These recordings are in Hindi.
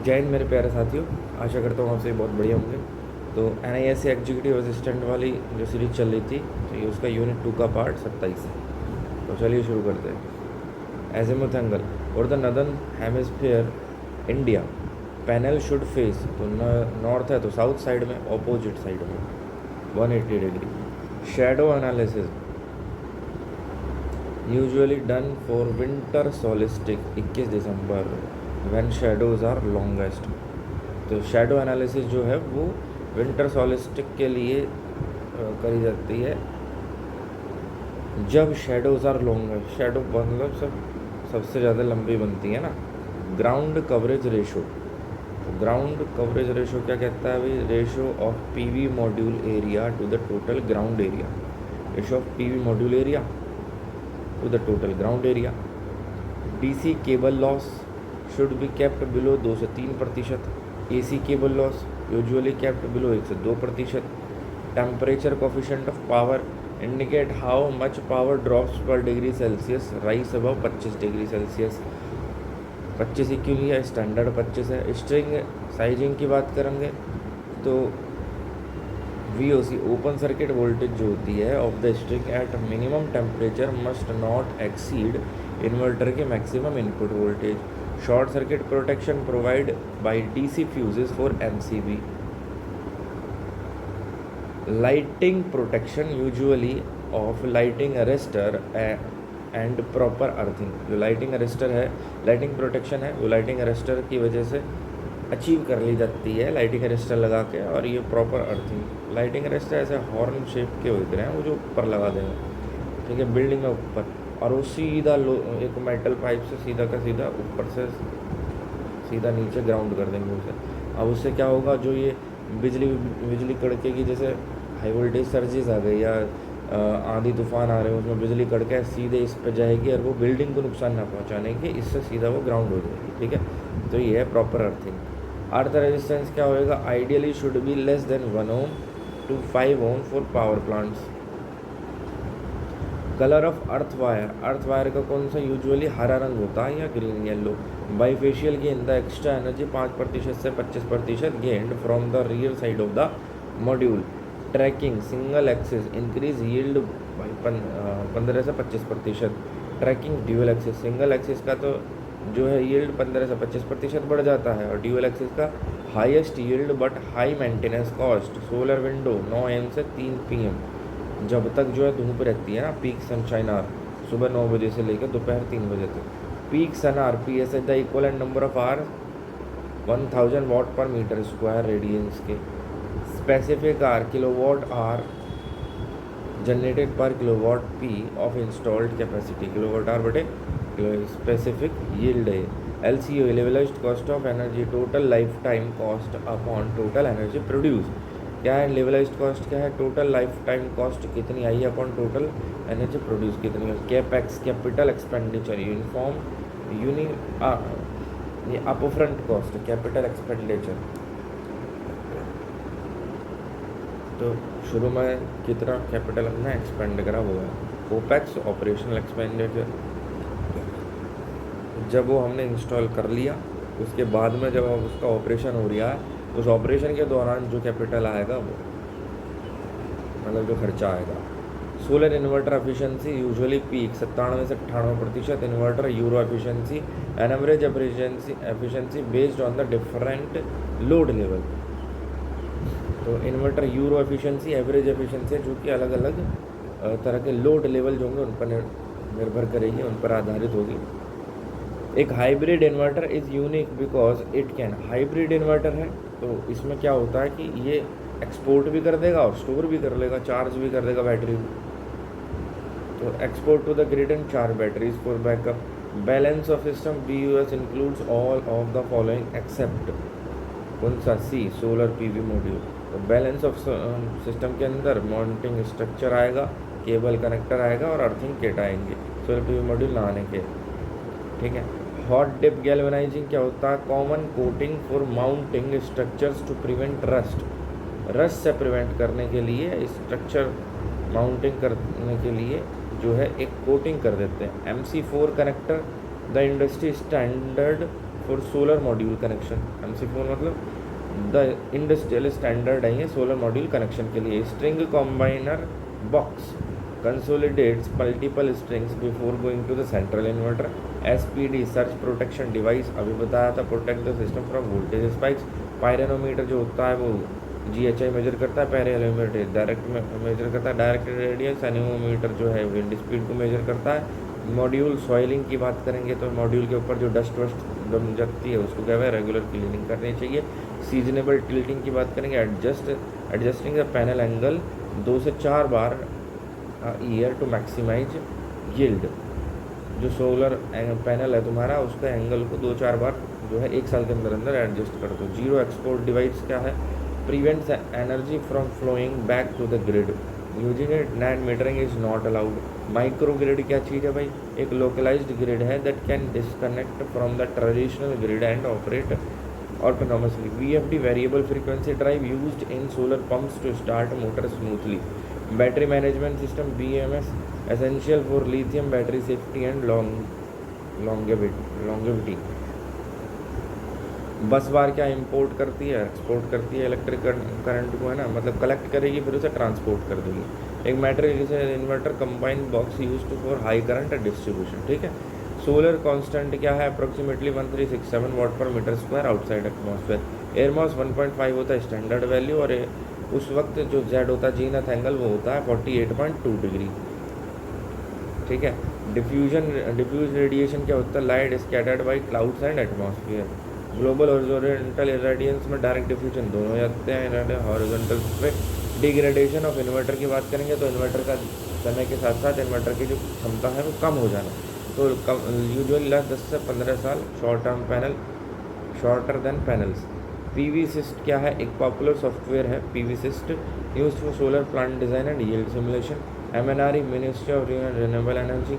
जय हिंद मेरे प्यारे साथियों, आशा करता हूँ आपसे बहुत बढ़िया होंगे। तो NISC एग्जीक्यूटिव असिस्टेंट वाली जो सीरीज़ चल रही थी, तो ये उसका यूनिट 2 का पार्ट 27 है। तो चलिए शुरू करते हैं। एजिमुथ एंगल और the northern hemisphere India panel should face, तो नॉर्थ है तो साउथ साइड में, ऑपोजिट साइड में 180 degree. Shadow analysis usually done for winter solstice 21 December when shadows are longest. तो शैडो एनालिसिस जो है वो विंटर सोलिस्टिक के लिए करी जाती है जब शैडोज आर लॉन्गेस्ट। शैडो मतलब सबसे ज़्यादा लंबी बनती है ना। Ground coverage ratio, ground coverage ratio क्या कहता है भाई? Ratio of PV module area to the total ground area. Ratio of PV module area to the total ground area। DC cable loss should be kept below 2 से 3%। AC cable loss usually kept below 1 से 2%। Temperature coefficient of power indicate how much power drops per degree Celsius rise above 25 degree Celsius. 25 ही क्यों लिया? स्टैंडर्ड 25 है। स्ट्रिंग साइजिंग की बात करेंगे तो VOC ओपन सर्किट वोल्टेज जो होती है of the string at minimum temperature must not exceed inverter के maximum input voltage. Short circuit protection provide by DC fuses for MCB। Lighting protection usually of lighting arrester and proper earthing. जो लाइटिंग अरेस्टर है, लाइटिंग प्रोटेक्शन है, वो लाइटिंग अरेस्टर की वजह से अचीव कर ली जाती है, लाइटिंग अरेस्टर लगा के। और ये प्रॉपर अर्थिंग, लाइटिंग अरेस्टर ऐसे हॉर्न शेप के होते हैं, वो जो ऊपर लगा देंगे, ठीक है, बिल्डिंग में ऊपर, और वो सीधा एक मेटल पाइप से सीधा का सीधा ऊपर से सीधा नीचे ग्राउंड कर देंगे उसे। अब उससे क्या होगा? जो ये बिजली कड़केगी, जैसे हाई वोल्टेज सर्जिस आ गई या आंधी तूफान आ रहे हैं, उसमें बिजली कड़के सीधे इस पर जाएगी और वो बिल्डिंग को नुकसान ना पहुंचाने की, इससे सीधा वो ग्राउंड हो जाएगी, ठीक है। तो ये है प्रॉपर अर्थिंग। अर्थ रेजिस्टेंस क्या होएगा? Ideally should be less than 1 ohm to 5 ohm for power plants. Colour of earth wire, earth wire का कौन सा? यूजुअली हरा रंग होता है या green yellow. Bifacial gain, the extra energy 5% से 25% gained from the rear side of the module. Tracking single axis increase yield by 15 से 25%। Tracking dual axis, single axis का तो जो है यील्ड 15 से 25% बढ़ जाता है, और ड्यूअल एक्सिस का highest yield but high maintenance cost. Solar window 9 AM से 3 PM, जब तक जो है धूप रहती है ना, पीक सनशाइन आर, सुबह 9 बजे से लेकर दोपहर 3 बजे तक। Peak sun hour PS the equivalent number of hour 1000 watt per metre square radiance के। Specific hour kilowatt hour generated per kilowatt P of installed capacity, kilowatt hour बटे स्पेसिफिक यील्ड है। LCO लेवलाइज्ड cost of energy, total life time cost upon total energy produce. क्या है लेवलाइज्ड कॉस्ट? क्या है? टोटल लाइफ टाइम कॉस्ट कितनी आई अपॉन टोटल एनर्जी प्रोड्यूस कितनी है। कैपेक्स कैपिटल एक्सपेंडिचर यूनिफॉर्म ये अपफ्रंट कॉस्ट, कैपिटल एक्सपेंडिचर। तो शुरू में कितना कैपिटल हमने एक्सपेंड करा हुआ है। ओपेक्स ऑपरेशनल एक्सपेंडिचर, जब वो हमने इंस्टॉल कर लिया उसके बाद में जब अब उसका ऑपरेशन हो रहा है, उस ऑपरेशन के दौरान जो कैपिटल आएगा वो मतलब जो खर्चा आएगा। Solar inverter efficiency usually peak 97 से 98%। Inverter euro efficiency an average efficiency based on the different load level. तो inverter euro efficiency average efficiency जो कि अलग अलग तरह के लोड लेवल जो होंगे उन पर निर्भर करेगी, उन पर आधारित होगी। एक hybrid inverter is unique because it can, hybrid inverter है तो इसमें क्या होता है कि ये एक्सपोर्ट भी कर देगा और स्टोर भी कर लेगा, चार्ज भी कर देगा बैटरी। तो export to the grid and charge batteries for backup. Balance of system BOS includes all of the following except कौन सा? C solar PV module. तो बैलेंस ऑफ सिस्टम के अंदर माउंटिंग स्ट्रक्चर आएगा, केबल कनेक्टर आएगा और अर्थिंग किट आएंगे सोलर PV मॉड्यूल ना आने के, ठीक है। हॉट डिप गैल्वेनाइजिंग क्या होता है? Common coating for mounting structures to prevent rust, rust से प्रिवेंट करने के लिए स्ट्रक्चर माउंटिंग करने के लिए जो है एक कोटिंग कर देते हैं। MC4 connector the industry standard for solar module connection. MC4 मतलब द इंडस्ट्रियल स्टैंडर्ड है ये सोलर मॉड्यूल कनेक्शन के लिए। String combiner box consolidates multiple strings before going to the central inverter। SPD surge protection device अभी बताया था, protect the system from voltage spikes. Pyranometer जो होता है वो GHI मेजर करता है, पैरेनोमीटर डायरेक्ट मेजर करता है डायरेक्ट रेडियंस। एनेमोमीटर जो है विंड स्पीड को मेजर करता है। मॉड्यूल सॉइलिंग की बात करेंगे तो मॉड्यूल के ऊपर जो डस्ट वस्ट जम जाती है उसको क्या है रेगुलर क्लीनिंग करनी चाहिए। सीजनेबल टिल्टिंग की बात करेंगे, एडजस्टिंग द पैनल एंगल 2 से 4 बार ईयर टू मैक्सिमाइज यील्ड। जो सोलर पैनल है तुम्हारा उसका एंगल को 2-4 बार जो है 1 साल के अंदर अंदर एडजस्ट कर दो। जीरो एक्सपोर्ट डिवाइस क्या है, prevents energy from flowing back to the grid. Using it net metering is not allowed. Micro grid क्या चीज़ है भाई, एक लोकलाइज्ड ग्रिड है that can disconnect from the traditional grid and operate autonomously। VFD variable frequency drive used in solar pumps to start motor smoothly. Battery management system BMS essential for lithium battery safety and longevity. Bus bar क्या इंपोर्ट करती है, एक्सपोर्ट करती है इलेक्ट्रिक करंट को, है ना, मतलब कलेक्ट करेगी फिर उसे ट्रांसपोर्ट कर देगी। एक matrix inverter combined box use for high current distribution. ठीक है। सोलर कांस्टेंट क्या है, approximately 1367 watt per metre square outside atmosphere. Air mass 1.5 होता है स्टैंडर्ड वैल्यू, और उस वक्त जो Z होता है जीनथ एंगल वो होता है 48.2 डिग्री। ठीक है। डिफ्यूज रेडिएशन क्या होता है, light scattered by clouds and atmosphere. Global horizontal irradiance में डायरेक्ट डिफ्यूजन दोनों जाते हैं। हॉरिजॉन्टल पे डिग्रेडेशन ऑफ इन्वर्टर की बात करेंगे तो इन्वर्टर का समय के साथ साथ इन्वर्टर की जो क्षमता है वो कम हो जाना, तो यूजुअली लास्ट 10 से 15 साल। Short term panel shorter than panels. PVsyst क्या है, एक पॉपुलर सॉफ्टवेयर है। PVsyst used for solar plant design and yield simulation. MNRE ministry of renewable energy.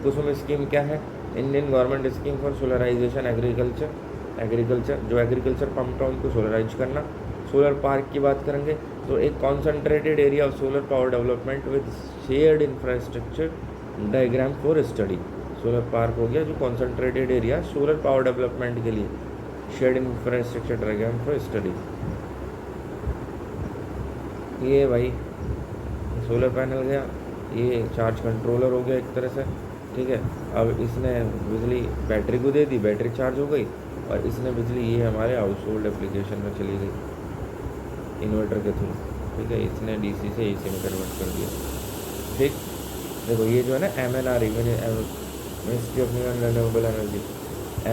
KUSUM scheme क्या है, Indian government scheme for solarization agriculture जो एग्रीकल्चर पंप है उनको सोलराइज करना। सोलर पार्क की बात करेंगे तो एक concentrated area of solar power development with shared infrastructure diagram for study. Solar park हो गया जो concentrated area solar power development के लिए, shared infrastructure diagram for study. ये भाई सोलर पैनल गया, ये चार्ज कंट्रोलर हो गया एक तरह से। ठीक है। अब इसने बिजली बैटरी को दे दी, बैटरी चार्ज हो गई, और इसने बिजली ये हमारे हाउस होल्ड एप्लीकेशन में चली गई इन्वर्टर के थ्रू। ठीक है। इसने DC से AC में कन्वर्ट कर दिया। ठीक। देखो ये जो है ना MNRE ministry of new and renewable energy,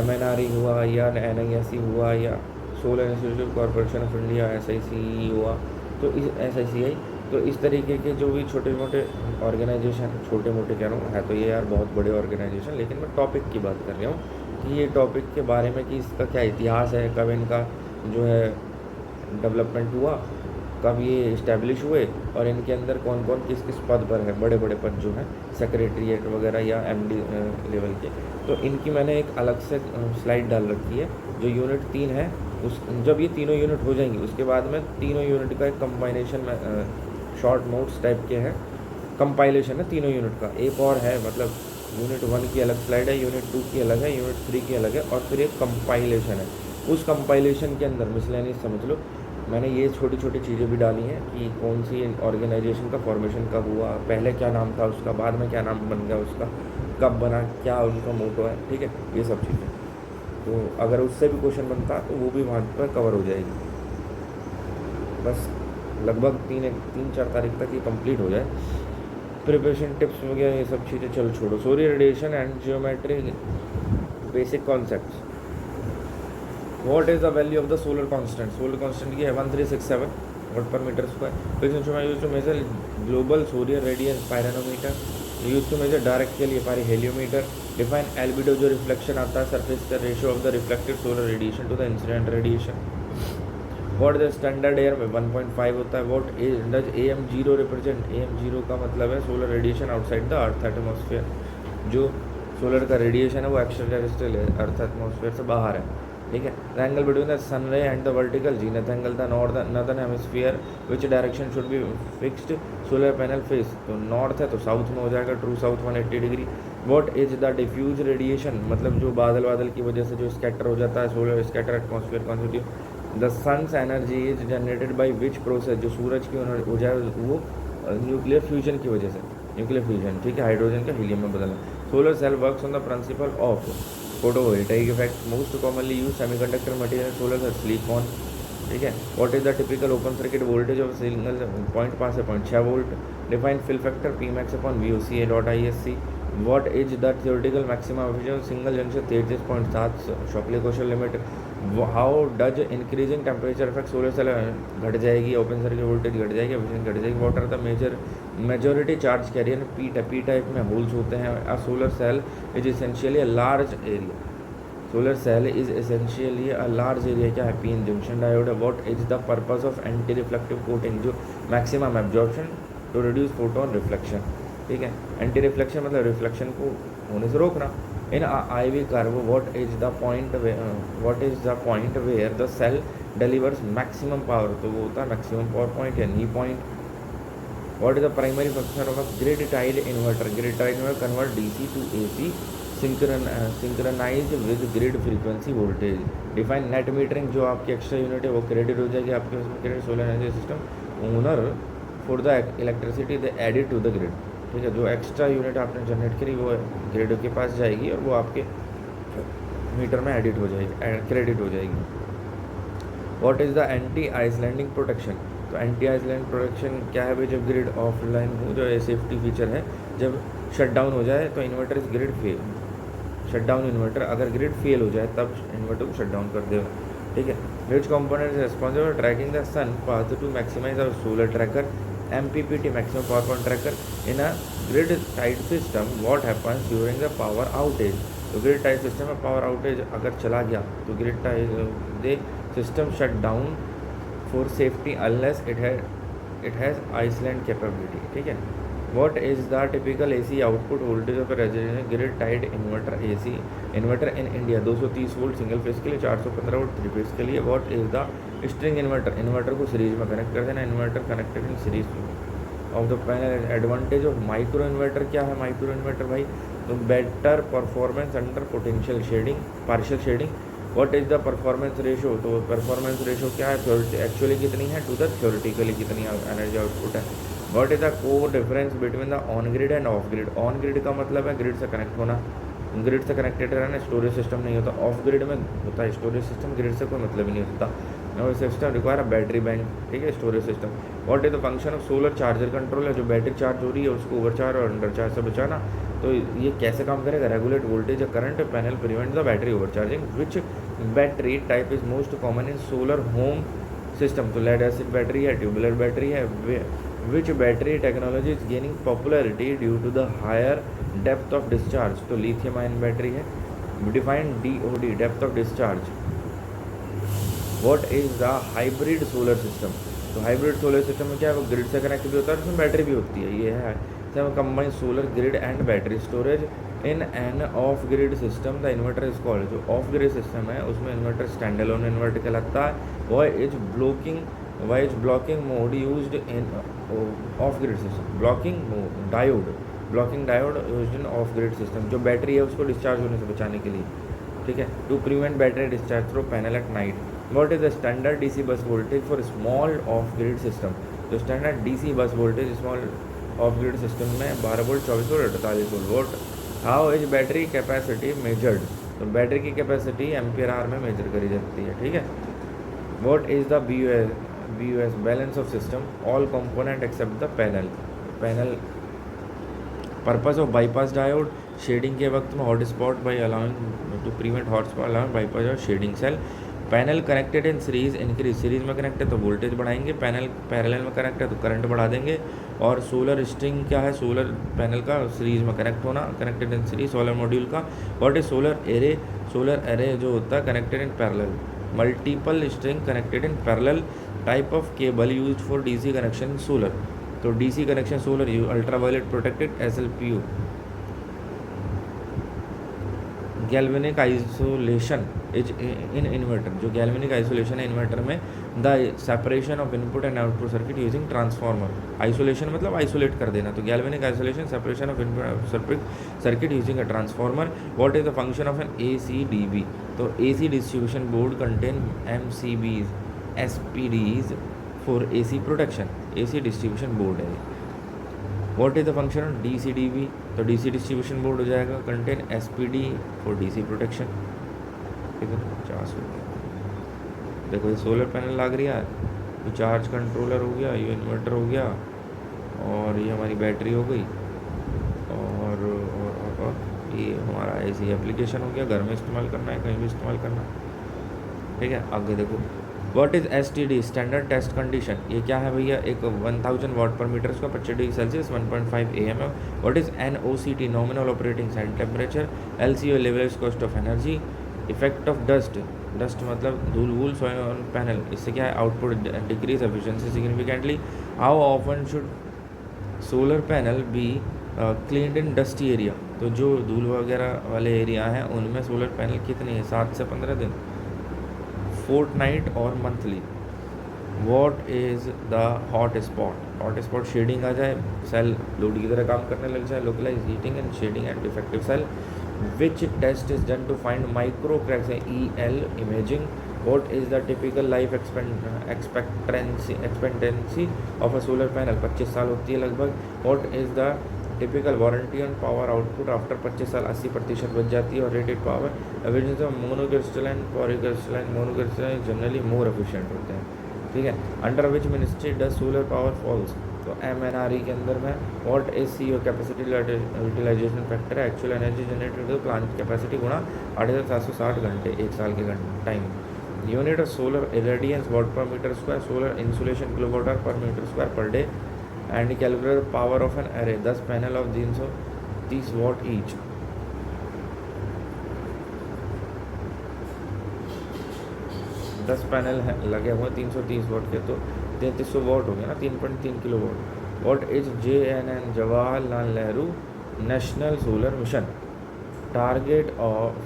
MNRE हुआ या NISE हुआ या solar institute corporation of India SICE हुआ, तो इस SICI, तो इस तरीके के जो भी छोटे मोटे ऑर्गेनाइजेशन, छोटे मोटे कह रहा हूँ, है तो ये यार बहुत बड़े ऑर्गेनाइजेशन, लेकिन मैं टॉपिक की बात कर रहा हूँ कि ये टॉपिक के बारे में कि इसका क्या इतिहास है, कब इनका जो है डेवलपमेंट हुआ, कब ये इस्टेब्लिश हुए, और इनके अंदर कौन कौन किस किस पद पर है, बड़े बड़े पद जो हैं सेक्रेटरीट वगैरह या MD लेवल के। तो इनकी मैंने एक अलग से स्लाइड डाल रखी है। जो यूनिट 3 है उस जब ये तीनों यूनिट हो जाएंगी उसके बाद में तीनों यूनिट का एक कंबाइनेशन में शॉर्ट नोट्स टाइप के हैं, कंपाइलेशन है तीनों यूनिट का। एक और है, मतलब यूनिट 1 की अलग स्लाइड है, यूनिट 2 की अलग है, यूनिट 3 की अलग है, और फिर एक कंपाइलेशन है। उस कंपाइलेशन के अंदर मिसलेनियस समझ लो, मैंने ये छोटी छोटी चीज़ें भी डाली हैं कि कौन सी ऑर्गेनाइजेशन का फॉर्मेशन कब हुआ, पहले क्या नाम था उसका, बाद में क्या नाम बन गया उसका, कब बना, क्या उनका मोटो है। ठीक है। ये सब चीज़ें तो अगर उससे भी क्वेश्चन बनता तो वो भी वहाँ पर कवर हो जाएगी। बस लगभग 3-4 तारीख तक ये कंप्लीट हो जाए। प्रिपरेशन टिप्स वगैरह ये सब चीज़ें चल छोड़ो। Solar radiation and geometry basic concepts. What is the value of the solar constant. Solar constant की है 1367 watt per metre square. Use to measure global solar radiance pyranometer. Use to measure direct के लिए हेलियोमीटर। डिफाइन एल्बिडो जो रिफ्लेक्शन आता है सरफेस का ratio of the reflected solar radiation to the incident radiation. What the standard air में 1.5 होता है। What does AM0 represent. AM0 का मतलब है solar radiation outside the earth atmosphere. जो सोलर का रेडिएशन है वो एक्स्ट्रा टेरेस्ट्रियल है, अर्थ एटमॉस्फेयर से बाहर है। ठीक है। The angle between the sun ray and the vertical zenith angle the northern hemisphere which direction should be fixed solar panel face. तो नॉर्थ है तो साउथ में हो जाएगा, true south 180 degree. What is the diffuse radiation, मतलब जो बादल की वजह से जो स्कैटर हो जाता है, solar scatter atmosphere constitute. The sun's energy is generated by which process, जो सूरज की ऊर्जा है वो न्यूक्लियर फ्यूजन की वजह से, न्यूक्लियर फ्यूजन, ठीक है, हाइड्रोजन का हीलियम में बदलना। Solar cell works on the principle of photovoltaic effect, most commonly use semiconductor material solar cell silicon, ठीक है। What is the typical open circuit voltage of single 0.5 से 0.6 volt, define fill factor P max upon V O C A dot I S C. What is the theoretical maximum efficiency single junction 33.7 Shockley Queisser limit. How does increasing temperature effect solar cell घट जाएगी, ओपन सर्किट वोल्टेज घट जाएगी, एफिशिएंसी घट जाएगी। What are the majority charge carrier, P type में होल्स होते हैं। A solar cell is essentially a large area, solar cell is essentially a large area, क्या है, पी एन जंक्शन डायोड है। What is the purpose of anti reflective coating, जो maximum absorption to reduce photon reflection, ठीक है। एंटी रिफ्लेक्शन मतलब रिफ्लेक्शन को होने से रोकना। In I V curve what is the point where the cell delivers maximum power, तो वो होता है मैक्सिमम पावर पॉइंट या knee point. What is the primary function of a grid tied inverter, grid tied inverter convert DC to AC synchronise with grid frequency voltage. Define net metering, जो आपकी एक्स्ट्रा यूनिट है वो क्रेडिट हो जाएगी आपके उसमें, credit solar energy system owner for the electricity they added to the grid, ठीक है। जो एक्स्ट्रा यूनिट आपने जनरेट करी वो ग्रिड के पास जाएगी और वो आपके मीटर में एडिट हो जाएगी, क्रेडिट हो जाएगी। What is the anti islanding protection, तो एंटी आइसलैंड प्रोटेक्शन क्या है भाई, जब ग्रिड ऑफलाइन हो, जो ये सेफ्टी फीचर है, जब शट डाउन हो जाए तो इन्वर्टर इस grid fail, shut down inverter, अगर ग्रिड फेल हो जाए तब इन्वर्टर को शट डाउन कर देगा, ठीक है। Which component is responsible for tracking the sun path to maximize our solar tracker, MPPT maximum power point tracker in a grid tied system. What happens during the power outage, तो ग्रिड टाइड सिस्टम में पावर आउटेज अगर चला गया तो grid tied they system shut down for safety unless it has island capability, ठीक है। What is the typical AC output voltage of residential grid tied inverter AC inverter in India, 230 volt single phase के लिए, 415 वोल्ट थ्री फेज के लिए। What is the string inverter, inverter को सीरीज में कनेक्ट कर देना, inverter connected in series of the panel. Advantage of micro inverter, क्या है माइक्रो इन्वर्टर भाई, तो better performance under potential shading, partial shading. What is the performance ratio, तो परफॉर्मेंस रेशो क्या है, एक्चुअली कितनी है टू द थ्योरेटिकली कितनी एनर्जी आउटपुट है। What is the core difference between the on grid end of grid, on grid का मतलब है ग्रिड से कनेक्ट होना, ग्रिड से कनेक्टेड रहना, स्टोरेज सिस्टम नहीं होता। ऑफ ग्रिड में होता है स्टोरेज सिस्टम, ग्रिड से कोई मतलब ही नहीं होता। और system require a battery bank, ठीक है, storage system. What is the function of solar charger control, है जो बैटरी चार्ज हो रही है उसको ओवरचार्ज और अंडर चार्ज से बचाना। तो ये कैसे काम करेगा, regulate voltage current panel, prevent the battery overcharging. Which battery type is most common in solar home system, तो लेड एसिड बैटरी है, ट्यूबुलर बैटरी है। Which battery technology is gaining popularity due to the higher depth of discharge, तो लिथियम आयन बैटरी है। Define DOD, depth of discharge. What is the hybrid solar system, तो हाइब्रिड सोलर सिस्टम में क्या है, वो ग्रिड से कनेक्ट भी होता है, उसमें बैटरी भी होती है, ये है combine solar grid and battery storage in an off grid system. The inverter is called, जो ऑफ ग्रिड सिस्टम है उसमें इन्वर्टर स्टैंड अलोन इन्वर्टर कहलाता है। Why is blocking mode used in off grid system, blocking diode used in off grid system, जो बैटरी है उसको डिस्चार्ज होने से बचाने के लिए, ठीक है, to prevent battery discharge through panel at night. What is the standard DC bus voltage for small off grid system, तो standard DC bus voltage small off grid system में 12 volt, 24 volt, 48 volt. How is battery capacity measured, तो बैटरी की कैपेसिटी एम्पियर आवर में मेजर करी जाती है, ठीक है। What is the BOS balance of system, all component except the panel. Purpose of bypass diode, shading के वक्त में hot spot by allowing to prevent hot spot allowing bypass और shading cell. Panel connected in series increase, series में कनेक्ट है तो वोल्टेज बढ़ाएंगे, पैनल पैरेलल में कनेक्ट है तो करंट बढ़ा देंगे। और सोलर स्ट्रिंग क्या है, सोलर पैनल का सीरीज में कनेक्ट होना, connected in series. Solar module का what is solar array, solar array जो होता है connected in parallel. Multiple string connected in parallel. Type of cable use for DC connection in solar, तो DC connection solar ultra violet protected SLPU galvanic isolation is in inverter, जो गैल्वेनिक आइसोलेशन है इन्वर्टर में, the separation of input and output circuit using transformer. Isolation मतलब आइसोलेट कर देना, तो galvanic isolation separation of input circuit using a transformer. What is the function of an ACDB? तो AC distribution board contain MCBs SPDs for AC protection, AC distribution board है। What is the function of DCDB? तो DC डिस्ट्रीब्यूशन बोर्ड हो जाएगा contain SPD for DC protection. ठीक है, 50 हो गया। देखो ये सोलर पैनल लग रही है, ये चार्ज कंट्रोलर हो गया, ये इन्वर्टर हो गया, और ये हमारी बैटरी हो गई, और ये हमारा ऐसी एप्लीकेशन हो गया, घर में इस्तेमाल करना है, कहीं भी इस्तेमाल करना है। ठीक है, आगे देखो what is STD standard test condition. ये क्या है भैया? एक 1000 वाट पर मीटर का 25 डिग्री सेल्सियस 1.5 AM है। What is NOCT nominal operating side temperature. LCO लेवलाइज्ड cost of energy. Effect of dust, dust मतलब धूल वूल सोए ऑन पैनल, इससे क्या है? Output decrease efficiency significantly. How often should solar panel be cleaned in dusty area? तो जो धूल वगैरह वाले एरिया हैं उनमें सोलर पैनल कितनी है? 7 से 15 दिन। फोर्टनाइट और monthly. What is the hot spot? Hot spot shading आ जाए, सेल लोड की तरह काम करने लग जाए, localize heating and shading and defective cell. Which test is done to find micro cracks है? EL imaging. What is the typical life expectancy of a solar panel? 25 साल होती है लगभग। What is the typical warranty on power output after 25 साल? 80% बच जाती है। और rated power efficiency of monocrystalline polycrystalline. Monocrystalline generally more efficient होते हैं। ठीक है, under which ministry does solar power falls? तो MNRE के अंदर में। What is CO capacity utilization factor है? एक्चुअल एनर्जी जनरेटेड तो प्लांट कैपेसिटी गुणा 8760 घंटे, एक साल के time. Unit of solar irradiance watt per metre square. Solar insolation kilowatt hour per metre square per day. And calculate power of an array. 10 panel of 330 what each. दस पैनल लगे हुए 330 वॉट के, तो 3300 वॉट हो गया ना, 3.3 kilo watt. What is JNN Jawaharlal Nehru national solar mission target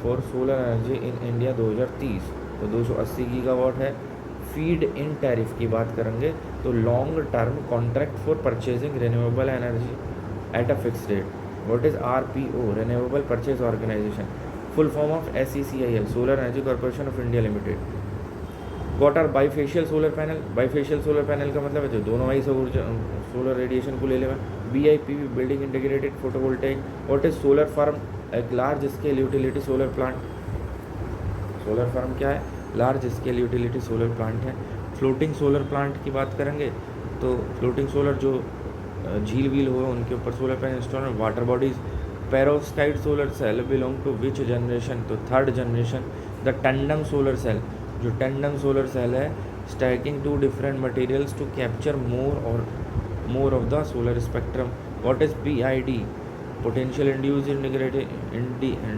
for solar energy in India 2030? तो 280 गीगावाट है। फीड इन टैरिफ की बात करेंगे तो long term contract for purchasing renewable energy at a fix rate. What is RPO renewable purchase organisation? Full form of SECIL solar energy corporation of India limited. What are bifacial solar panel? Bifacial solar panel का मतलब है जो दोनों वाई से सोलर रेडिएशन को ले लेगा। BIPV building integrated photovoltaic. What is solar farm? एक large scale utility solar plant. Solar farm क्या है? Large scale utility solar plant है। फ्लोटिंग सोलर प्लांट की बात करेंगे तो फ्लोटिंग सोलर जो झील व्हील हो उनके ऊपर सोलर पैनल इंस्टॉल है। Water bodies. Peroxide solar cell belong to which generation? तो third generation. The tandem solar cell, जो टेंडम सोलर सेल है, stacking two different materials to capture more of the solar spectrum. What is PID? Potential induce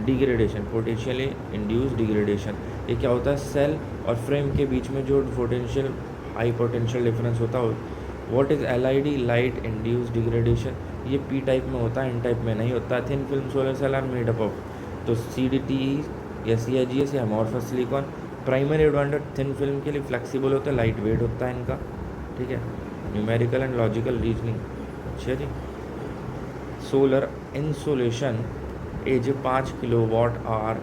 degradation. Potentially induce degradation, ये क्या होता है? सेल और फ्रेम के बीच में जो पोटेंशियल हाई पोटेंशियल डिफरेंस होता है। What is LID? Light induce degradation. ये P टाइप में होता है, N टाइप में नहीं होता। Thin film solar cell are made up of? तो CDTE या CIGS या amorphous silicon. Primary advantage thin film के लिए फ्लेक्सिबल होता है, लाइट वेट होता है इनका। ठीक है, न्यूमेरिकल एंड लॉजिकल रीजनिंग। अच्छा जी, solar insolation as 5 kilowatt hour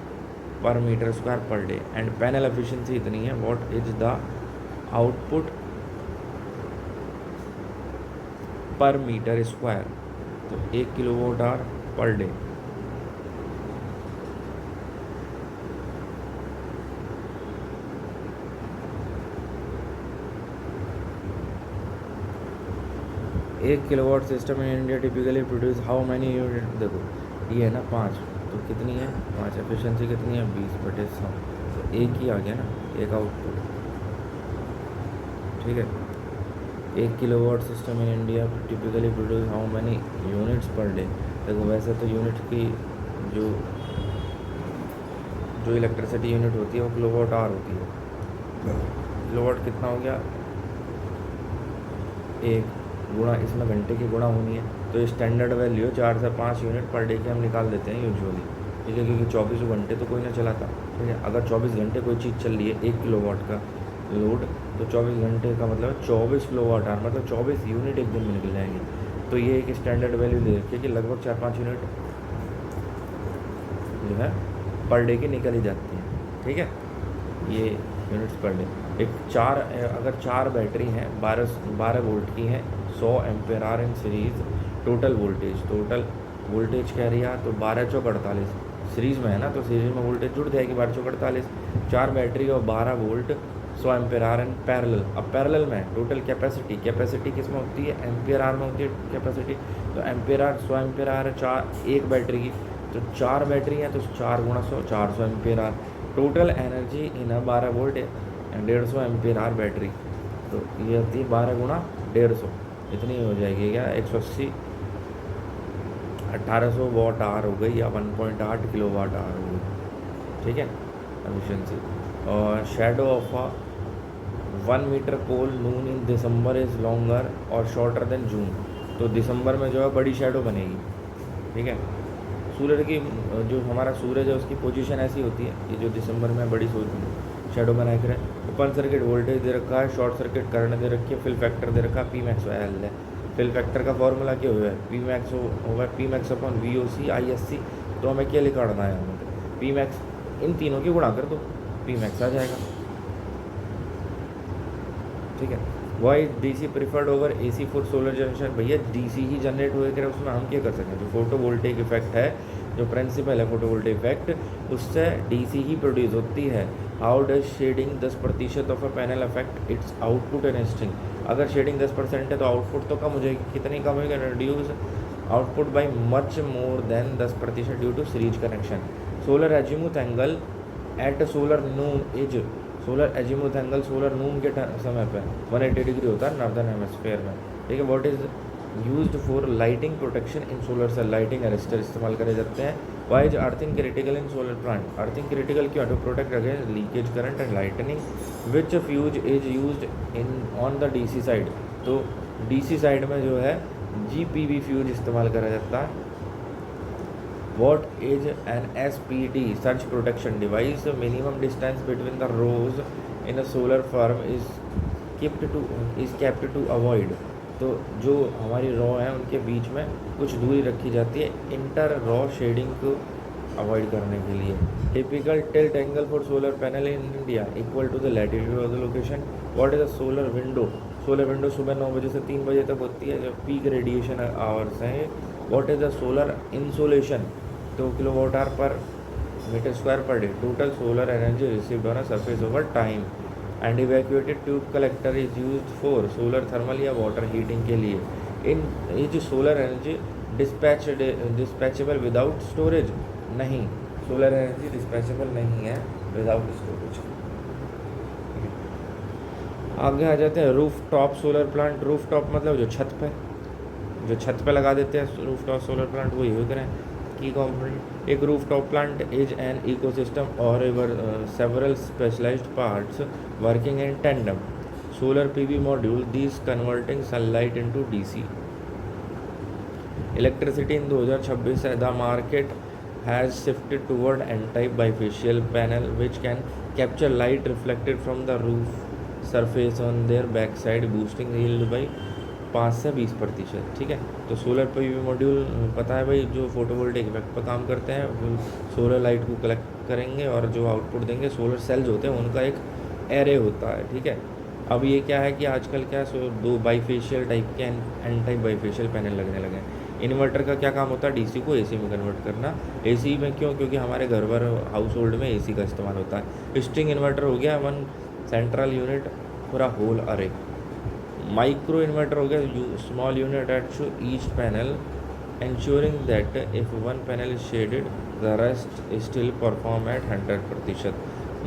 per metre square per day and panel efficiency इतनी है। What is the output per metre square? तो 1 किलोवाट आवर पर डे। एक kilowatt system in India typically produce how many unit? देखो ये है ना 5, तो कितनी है 5, एफिशिएंसी कितनी है 20/100, तो एक ही आ गया ना, एक आउटपुट। ठीक है, 1 kilowatt system in India typically produce how many units per day? देखो वैसे तो यूनिट की जो इलेक्ट्रिसिटी यूनिट होती है वो किलोवाट आवर होती है। किलोवाट कितना हो गया? 1 गुणा इसमें घंटे की गुणा होनी है, तो स्टैंडर्ड वैल्यू 4 से 5 यूनिट पर डे की हम निकाल देते हैं यूजुअली। ठीक है, क्योंकि 24 घंटे तो कोई ना चलाता। ठीक है, अगर 24 घंटे कोई चीज़ चल रही है 1 किलोवाट का लोड, तो 24 घंटे का मतलब 24 किलोवाट आवर, मतलब 24 यूनिट एक दिन में निकल जाएंगे। तो ये एक स्टैंडर्ड वैल्यू दे रखी है कि लगभग 4-5 यूनिट जो है पर डे की निकल ही जाती है। ठीक है, ये यूनिट्स पर डे। अगर 4 बैटरी हैं 12 वोल्ट की हैं, 100 ampere hour in series, total voltage कह रही है तो 12 चौक 48 सीरीज़ में है ना, तो सीरीज में वोल्टेज जुड़ जाएगी 12 चौक 48। 4 बैटरी और 12 volt 100 ampere hour in parallel. अब पैरेलल में टोटल कैपेसिटी किस में होती है, एम्पेयर आर में होती है कैपेसिटी। तो एम्पेयर आर 100 एम्पेयर आर है एक बैटरी की, तो 4 बैटरी हैं तो 4 गुणा 100 400 ampere hour. Total energy in 12 volt 150 ampere hour battery, तो ये होती है 12 गुणा 150, इतनी हो जाएगी क्या 180 1800 वाट आवर हो गई या 1.8 किलो वाट आवर हो गई। ठीक है, एफिशिएंसी। और shadow of 1 metre pole noon in December is longer और शॉर्टर देन जून। तो दिसंबर में जो है बड़ी शेडो बनेगी। ठीक है, सूरज की जो हमारा सूरज है उसकी पोजीशन ऐसी होती है कि जो दिसंबर में बड़ी शेडो बना कर है। ओपन सर्किट वोल्टेज दे रखा है, शॉर्ट सर्किट करंट दे रखी है, फिल फैक्टर दे रखा है, पी मैक्स एल है। फिल फैक्टर का फॉर्मूला क्या हुआ है, पी मैक्स होगा P max upon V O C I S C. तो हमें क्या निकालना है, हमें पी मैक्स इन तीनों की गुणा कर दो, पी मैक्स आ जाएगा। ठीक है, why D C preferred over A C for solar generation. भैया डी सी ही जनरेट हो कर उसमें हम क्या कर सकते हैं, जो फोटोवोल्टेइक इफेक्ट है, जो प्रिंसिपल है फोटोवोल्टेइक इफेक्ट, उससे डीसी ही प्रोड्यूस होती है। How does shading 10% of a panel affect its output and string. अगर शेडिंग 10% है तो आउटपुट तो कम हो जाएगी, कितनी कम होगी, reduce output by much more than 10% due to series connection. Solar azimuth angle at solar noon is, solar azimuth angle solar noon के समय पर 180 डिग्री होता है नॉर्दर्न हेमिस्फीयर में। ठीक है, what is used for lighting protection in solar cell, lighting arrester इस्तेमाल करे जाते हैं। Why is earthing critical in solar plant. Earthing critical क्यों, to protect against leakage current and lightning. Which fuse is used in on the DC side. तो डीसी साइड में जो है जीपीवी फ्यूज इस्तेमाल करा जाता है। What is an SPD surge protection device? Minimum distance between the rows in a solar farm is kept to avoid। तो जो हमारी रॉ हैं उनके बीच में कुछ दूरी रखी जाती है इंटर रॉ शेडिंग को अवॉइड करने के लिए। Typical tilt angle for solar panel in India equal to the latitude of the location. What is a solar window. Solar window सुबह 9 बजे से 3 बजे तक होती है, जो पीक रेडिएशन आवर्स हैं। What is the solar insolation, 2 kilowatt hour per metre square per day. Total solar energy received on a surface over time. And evacuated tube collector is used for solar thermal या वाटर हीटिंग के लिए। In is solar energy dispatchable without storage. नहीं, सोलर एनर्जी डिस्पैचेबल नहीं है विदाउट स्टोरेज। आगे आ जाते हैं roof top solar plant. Roof top मतलब जो छत पे लगा देते हैं रूफ टॉप सोलर प्लांट, वही हो करें की कंपोनेंट। एक roof top plant is an ecosystem or several specialized parts working in tandem. Solar PV module this converting sunlight into DC electricity. In 2026 the market has shifted toward N type bifacial panel which can capture light reflected from the roof surface on their back side, boosting yield by 5 से 20%। ठीक है, तो सोलर पीवी मॉड्यूल पता है भाई, जो फोटोवोल्टेइक इफेक्ट पर काम करते हैं, वो सोलर लाइट को कलेक्ट करेंगे और जो आउटपुट देंगे। सोलर सेल्स होते हैं, उनका एक एरे होता है। ठीक है, अब ये क्या है कि आजकल क्या 2 बाईफेशियल टाइप के एन टाइप बाईफेशियल पैनल लगने लगे हैं। इन्वर्टर का क्या काम होता है, डीसी को एसी में कन्वर्ट करना। एसी में क्यों, क्योंकि हमारे घर पर हाउस होल्ड में एसी का इस्तेमाल होता है। स्ट्रिंग इन्वर्टर हो गया 1 central unit for a whole array. Micro inverter हो गया small unit at each panel, ensuring that if one panel is shaded the rest still perform at 100%।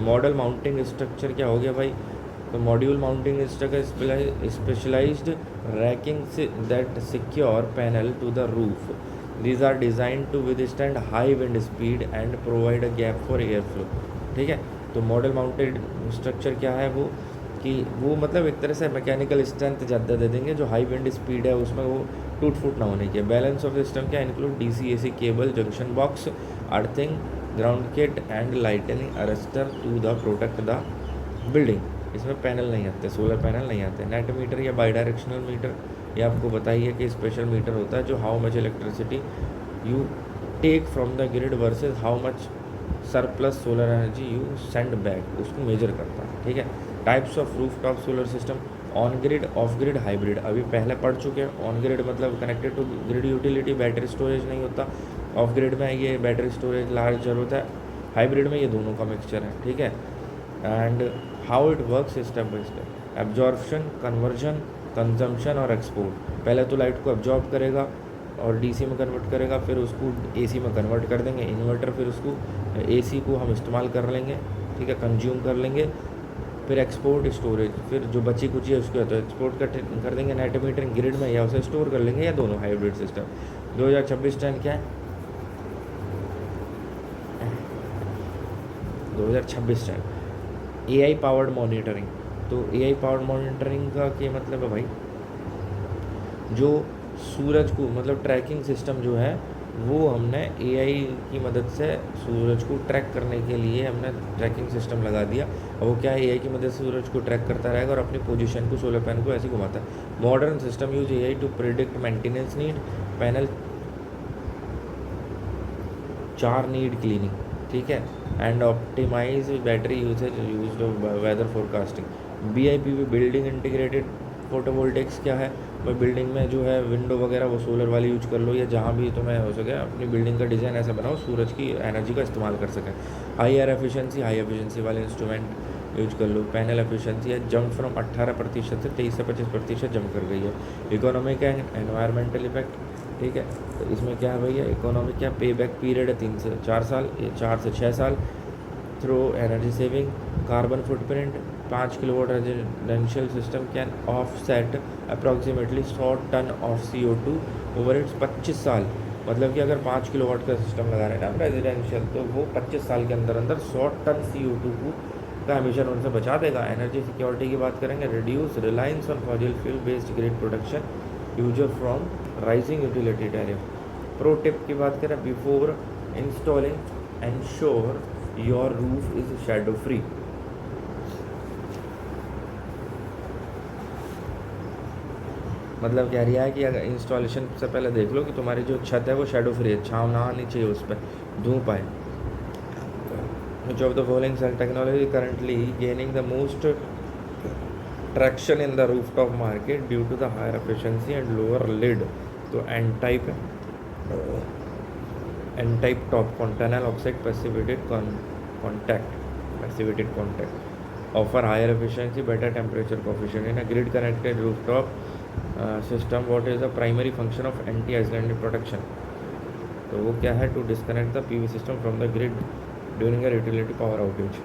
Model mounting structure क्या हो गया भाई, तो module mounting structure specialised racking that secure panel to the roof. These are design to withstand high wind speed and provide a gap for air flow. ठीक है, तो मॉडल माउंटेड स्ट्रक्चर क्या है वो, कि वो मतलब एक तरह से मैकेनिकल स्ट्रेंथ ज़्यादा दे देंगे, जो हाई विंड स्पीड है उसमें वो टूट फूट ना होने की। बैलेंस ऑफ सिस्टम क्या include DC AC cable, junction box, earthing, ground kit and lightning arrester to the protect the building. इसमें पैनल नहीं आते, सोलर पैनल नहीं आते। नेट मीटर या बाई डायरेक्शनल मीटर, ये आपको बताइए कि स्पेशल मीटर होता है जो how much electricity you take from the grid versus how much surplus solar energy you send back, उसको मेजर करता है। ठीक है। Types of roof top solar system, on grid, off grid, hybrid. अभी पहले पढ़ चुके हैं। ऑन ग्रिड मतलब connected to grid utility, battery storage नहीं होता। ऑफ ग्रिड में ये बैटरी स्टोरेज लार्ज जरूरत है। हाइब्रिड में ये दोनों का मिक्सचर है। ठीक है। And how it works step by step, absorption, conversion, consumption और एक्सपोर्ट। पहले तो लाइट को एब्जॉर्ब करेगा और डीसी में कन्वर्ट करेगा, फिर उसको एसी में कन्वर्ट कर देंगे इन्वर्टर, फिर उसको एसी को हम इस्तेमाल कर लेंगे। ठीक है, कंज्यूम कर लेंगे। फिर एक्सपोर्ट, स्टोरेज, फिर जो बची कुची है उसको या तो एक्सपोर्ट कर देंगे नेट मीटरिंग ग्रिड में, या उसे स्टोर कर लेंगे, या दोनों हाइब्रिड सिस्टम। 2026 ट्रेंड क्या है? 2026 ट्रेंड एआई पावर्ड मॉनिटरिंग। तो एआई पावर्ड मॉनिटरिंग का क्या मतलब है भाई? जो सूरज को मतलब ट्रैकिंग सिस्टम जो है वो हमने एआई की मदद से सूरज को ट्रैक करने के लिए हमने ट्रैकिंग सिस्टम लगा दिया। और वो क्या है, एआई की मदद से सूरज को ट्रैक करता रहेगा और अपनी पोजीशन को, सोलर पैनल को ऐसे घुमाता है। Modern system use AI to predict maintenance need, panel 4 need cleaning. ठीक है। And optimize battery usage use weather forecasting. BIPV, building integrated photovoltaics क्या है? भाई बिल्डिंग में जो है विंडो वगैरह वो सोलर वाली यूज कर लो, या जहाँ भी तुम्हें हो सके अपनी बिल्डिंग का डिज़ाइन ऐसा बनाओ सूरज की एनर्जी का इस्तेमाल कर सकें। हाई एफिशिएंसी वाले इंस्ट्रूमेंट यूज कर लो। पैनल एफिशिएंसी है जंप फ्रॉम 18% से 23 से 25% जंप कर गई है। Economic and environmental effect. ठीक है। तो इसमें क्या है भैया, इकोनॉमिक क्या, पे बैक पीरियड है 3 से 4 साल, ये 4 से 6 साल। Through energy saving, carbon footprint, 5 kilowatt residential system can offset approximately 100 ton of CO2 over its 25 साल। मतलब कि अगर 5 किलोवाट का सिस्टम लगा रहे हैं ना रेजिडेंशियल, तो वो 25 साल के अंदर अंदर 100 टन CO2 का एमिशन उनसे बचा देगा। एनर्जी सिक्योरिटी की बात करेंगे, reduce reliance on fossil fuel based grid production user from rising utility tariff. Pro tip की बात करें, before installing ensure your roof is shadow free. मतलब कह रहा है कि अगर इंस्टॉलेशन से पहले देख लो कि तुम्हारी जो छत है वो शैडो फ्री है, छाँव ना आनी चाहिए उस पर, धूप आए। Which of the following cell technology currently gaining the most traction in the rooftop market due to the higher efficiency and lower lid? तो n-type top contanol oxide passivated contact offer higher efficiency, better temperature coefficient in a grid connected rooftop system. What is the primary function of anti-islanding protection? तो वो क्या है? To disconnect the PV system from the grid during a utility power outage.